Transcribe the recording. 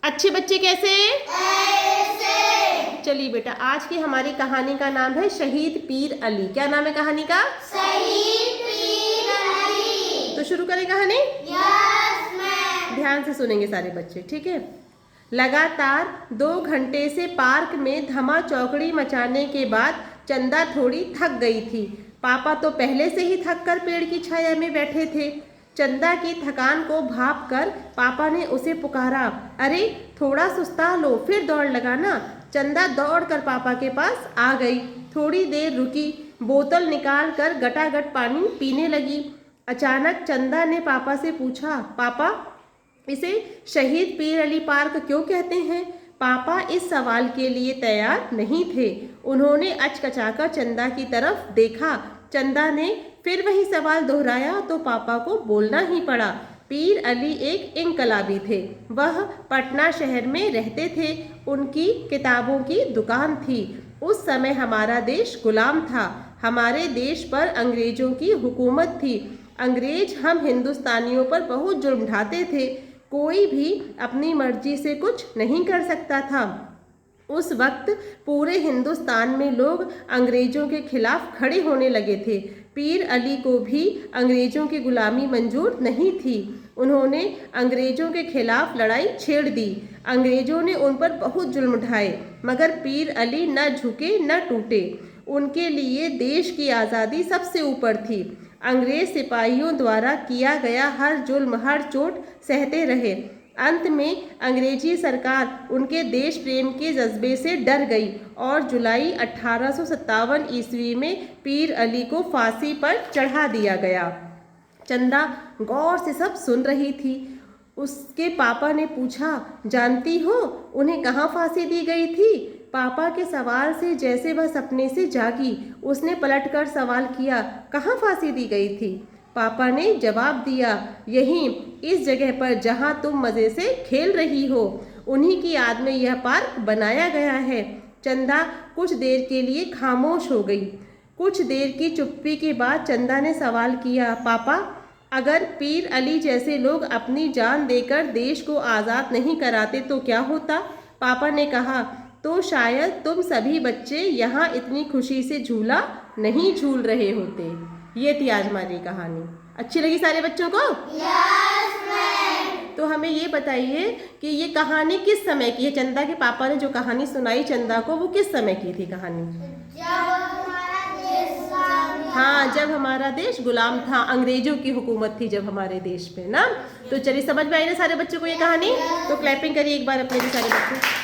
अच्छे बच्चे कैसे? ऐसे। चलिए बेटा, आज की हमारी कहानी का नाम है शहीद पीर अली। क्या नाम है कहानी का? शहीद पीर अली। तो शुरू करें कहानी? Yes ma'am. ध्यान से सुनेंगे सारे बच्चे, ठीक है। लगातार 2 घंटे से पार्क में धमा चौकड़ी मचाने के बाद चंदा थोड़ी थक गई थी। पापा तो पहले से ही थक कर पेड़ की छाया में बैठे थे। चंदा की थकान को भाप कर पापा ने उसे पुकारा, अरे थोड़ा सुस्ता लो, फिर दौड़ लगाना। चंदा दौड़कर पापा के पास आ गई। थोड़ी देर रुकी, बोतल निकाल कर गटागट पानी पीने लगी। अचानक चंदा ने पापा से पूछा, पापा इसे शहीद पीर अली पार्क क्यों कहते हैं? पापा इस सवाल के लिए तैयार नहीं थे। उन्होंने अचकचाकर चंदा की तरफ देखा। चंदा ने फिर वही सवाल दोहराया तो पापा को बोलना ही पड़ा। पीर अली एक इनकलाबी थे। वह पटना शहर में रहते थे। उनकी किताबों की दुकान थी। उस समय हमारा देश गुलाम था। हमारे देश पर अंग्रेजों की हुकूमत थी। अंग्रेज हम हिंदुस्तानियों पर बहुत जुर्म ढाते थे। कोई भी अपनी मर्जी से कुछ नहीं कर सकता था। उस वक्त पूरे हिंदुस्तान में लोग अंग्रेजों के खिलाफ खड़े होने लगे थे। पीर अली को भी अंग्रेजों की गुलामी मंजूर नहीं थी। उन्होंने अंग्रेजों के खिलाफ लड़ाई छेड़ दी। अंग्रेजों ने उन पर बहुत जुल्म ढाए, मगर पीर अली न झुके न टूटे। उनके लिए देश की आज़ादी सबसे ऊपर थी। अंग्रेज सिपाहियों द्वारा किया गया हर जुल्म, हर चोट सहते रहे। अंत में अंग्रेजी सरकार उनके देश प्रेम के जज्बे से डर गई और जुलाई 1857 ईस्वी में पीर अली को फांसी पर चढ़ा दिया गया। चंदा गौर से सब सुन रही थी। उसके पापा ने पूछा, जानती हो उन्हें कहाँ फांसी दी गई थी? पापा के सवाल से जैसे वह सपने से जागी। उसने पलटकर सवाल किया, कहाँ फांसी दी गई थी? पापा ने जवाब दिया, यहीं इस जगह पर जहाँ तुम मज़े से खेल रही हो। उन्हीं की याद में यह पार्क बनाया गया है। चंदा कुछ देर के लिए खामोश हो गई। कुछ देर की चुप्पी के बाद चंदा ने सवाल किया, पापा अगर पीर अली जैसे लोग अपनी जान देकर देश को आज़ाद नहीं कराते तो क्या होता? पापा ने कहा, तो शायद तुम सभी बच्चे यहाँ इतनी खुशी से झूला नहीं झूल रहे होते। ये थी आज हमारी कहानी। अच्छी लगी सारे बच्चों को? Yes ma'am. तो हमें ये बताइए कि ये कहानी किस समय की है? चंदा के पापा ने जो कहानी सुनाई चंदा को, वो किस समय की थी कहानी? जब हमारा देश गुलाम था। हाँ, जब हमारा देश गुलाम था, अंग्रेजों की हुकूमत थी जब हमारे देश पे ना। तो चलिए, समझ में आई ना सारे बच्चों को ये कहानी? तो क्लैपिंग करिए एक बार अपने भी सारे बच्चे।